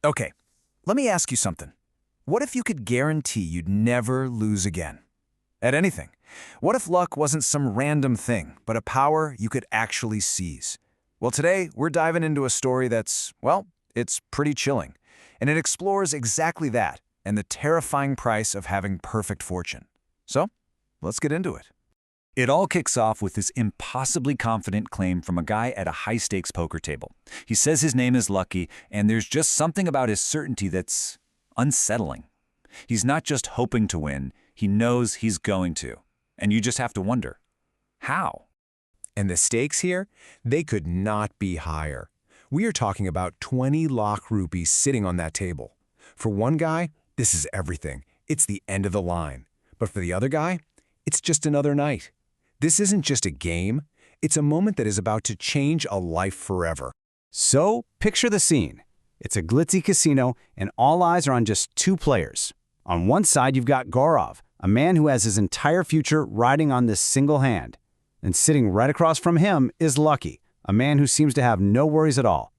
Okay, let me ask you something. What if you could guarantee you'd never lose again? At anything. What if luck wasn't some random thing, but a power you could actually seize? Well, today we're diving into a story that's, well, it's pretty chilling. And it explores exactly that and the terrifying price of having perfect fortune. So, let's get into it. It all kicks off with this impossibly confident claim from a guy at a high-stakes poker table. He says his name is Lucky, and there's just something about his certainty that's unsettling. He's not just hoping to win, he knows he's going to. And you just have to wonder, how? And the stakes here, they could not be higher. We are talking about 20 lakh rupees sitting on that table. For one guy, this is everything. It's the end of the line. But for the other guy, it's just another night. This isn't just a game. It's a moment that is about to change a life forever. So, picture the scene. It's a glitzy casino, and all eyes are on just two players. On one side, you've got Gaurav, a man who has his entire future riding on this single hand. And sitting right across from him is Lucky, a man who seems to have no worries at all.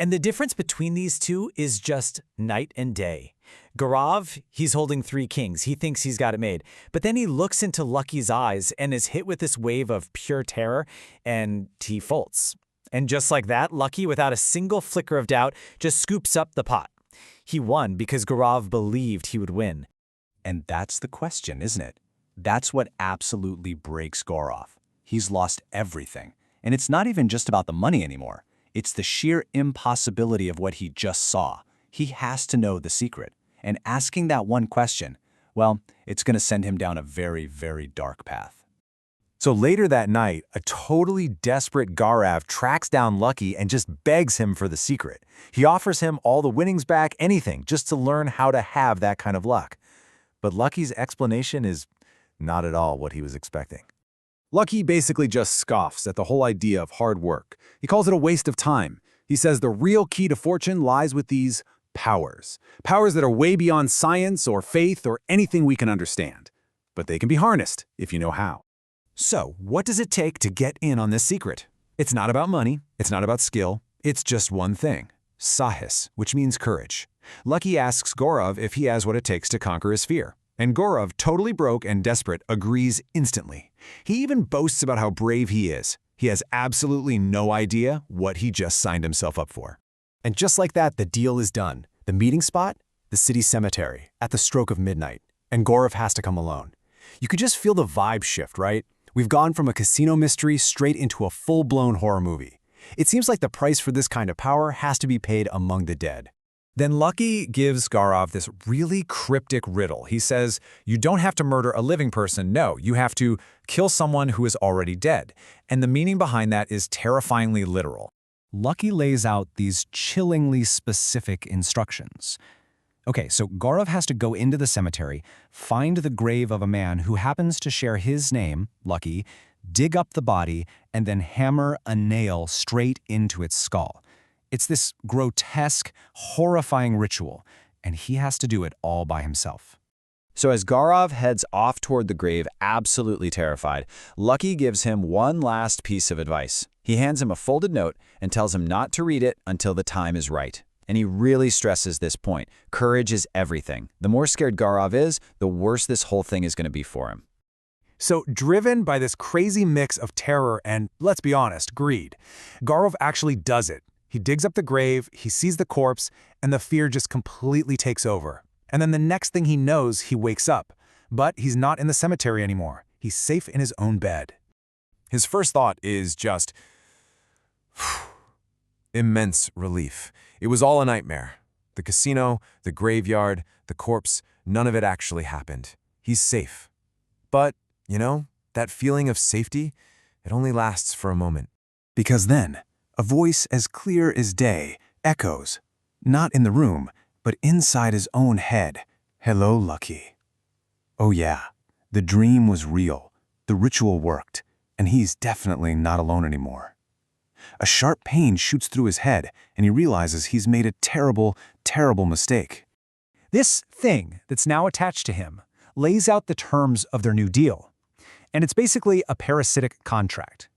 And the difference between these two is just night and day. Gaurav, he's holding three kings. He thinks he's got it made. But then he looks into Lucky's eyes and is hit with this wave of pure terror, and he folds. And just like that, Lucky, without a single flicker of doubt, just scoops up the pot. He won because Gaurav believed he would win. And that's the question, isn't it? That's what absolutely breaks Gaurav. He's lost everything. And it's not even just about the money anymore. It's the sheer impossibility of what he just saw. He has to know the secret. And asking that one question, well, it's going to send him down a very, very dark path. So later that night, a totally desperate Gaurav tracks down Lucky and just begs him for the secret. He offers him all the winnings back, anything, just to learn how to have that kind of luck. But Lucky's explanation is not at all what he was expecting. Lucky basically just scoffs at the whole idea of hard work. He calls it a waste of time. He says the real key to fortune lies with these powers. Powers that are way beyond science or faith or anything we can understand. But they can be harnessed if you know how. So, what does it take to get in on this secret? It's not about money. It's not about skill. It's just one thing. Sahis, which means courage. Lucky asks Gaurav if he has what it takes to conquer his fear. And Gaurav, totally broke and desperate, agrees instantly. He even boasts about how brave he is. He has absolutely no idea what he just signed himself up for. And just like that, the deal is done. The meeting spot? The city cemetery, at the stroke of midnight. And Gaurav has to come alone. You could just feel the vibe shift, right? We've gone from a casino mystery straight into a full-blown horror movie. It seems like the price for this kind of power has to be paid among the dead. Then Lucky gives Gaurav this really cryptic riddle. He says, you don't have to murder a living person, no, you have to kill someone who is already dead. And the meaning behind that is terrifyingly literal. Lucky lays out these chillingly specific instructions. Okay, so Gaurav has to go into the cemetery, find the grave of a man who happens to share his name, Lucky, dig up the body, and then hammer a nail straight into its skull. It's this grotesque, horrifying ritual, and he has to do it all by himself. So as Gaurav heads off toward the grave, absolutely terrified, Lucky gives him one last piece of advice. He hands him a folded note and tells him not to read it until the time is right. And he really stresses this point. Courage is everything. The more scared Gaurav is, the worse this whole thing is going to be for him. So, driven by this crazy mix of terror and, let's be honest, greed, Gaurav actually does it. He digs up the grave, he sees the corpse, and the fear just completely takes over. And then the next thing he knows, he wakes up. But he's not in the cemetery anymore. He's safe in his own bed. His first thought is just immense relief. It was all a nightmare. The casino, the graveyard, the corpse, none of it actually happened. He's safe. But, you know, that feeling of safety, it only lasts for a moment. Because then, a voice as clear as day echoes, not in the room, but inside his own head. Hello, Lucky. Oh yeah, the dream was real, the ritual worked, and he's definitely not alone anymore. A sharp pain shoots through his head, and he realizes he's made a terrible, terrible mistake. This thing that's now attached to him lays out the terms of their new deal. And it's basically a parasitic contract.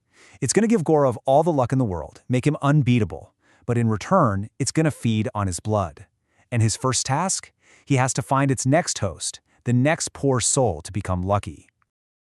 It's going to give Gaurav all the luck in the world, make him unbeatable, but in return, it's going to feed on his blood. And his first task? He has to find its next host, the next poor soul to become lucky.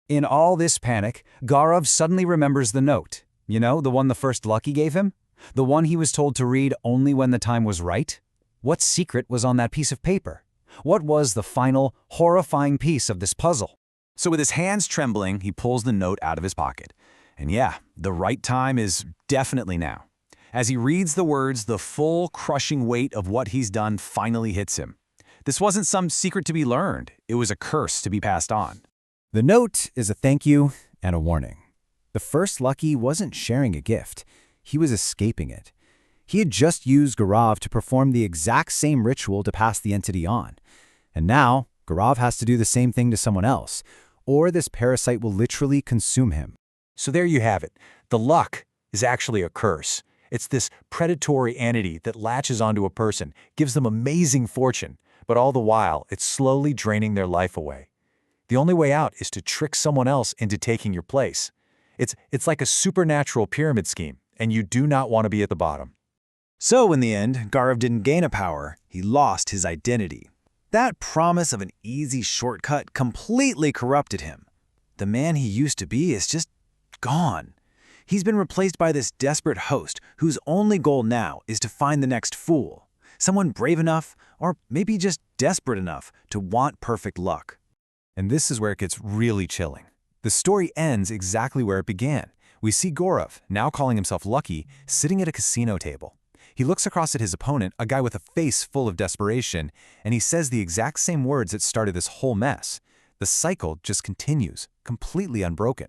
In all this panic, Gaurav suddenly remembers the note. You know, the one the first Lucky gave him? The one he was told to read only when the time was right? What secret was on that piece of paper? What was the final, horrifying piece of this puzzle? So with his hands trembling, he pulls the note out of his pocket. And yeah, the right time is definitely now. As he reads the words, the full, crushing weight of what he's done finally hits him. This wasn't some secret to be learned. It was a curse to be passed on. The note is a thank you and a warning. The first Lucky wasn't sharing a gift. He was escaping it. He had just used Gaurav to perform the exact same ritual to pass the entity on. And now, Gaurav has to do the same thing to someone else, or this parasite will literally consume him. So there you have it. The luck is actually a curse. It's this predatory entity that latches onto a person, gives them amazing fortune, but all the while, it's slowly draining their life away. The only way out is to trick someone else into taking your place. It's like a supernatural pyramid scheme, and you do not want to be at the bottom. So in the end, Gaurav didn't gain a power, he lost his identity. That promise of an easy shortcut completely corrupted him. The man he used to be is just gone. He's been replaced by this desperate host whose only goal now is to find the next fool, someone brave enough, or maybe just desperate enough, to want perfect luck. And this is where it gets really chilling. The story ends exactly where it began. We see Gaurav, now calling himself Lucky, sitting at a casino table. He looks across at his opponent, a guy with a face full of desperation, and he says the exact same words that started this whole mess. The cycle just continues, completely unbroken.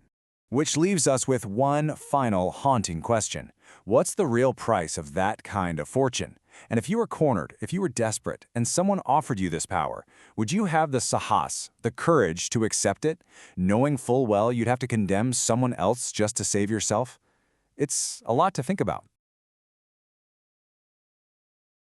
Which leaves us with one final haunting question. What's the real price of that kind of fortune? And if you were cornered, if you were desperate, and someone offered you this power, would you have the sahas, the courage to accept it, knowing full well you'd have to condemn someone else just to save yourself? It's a lot to think about.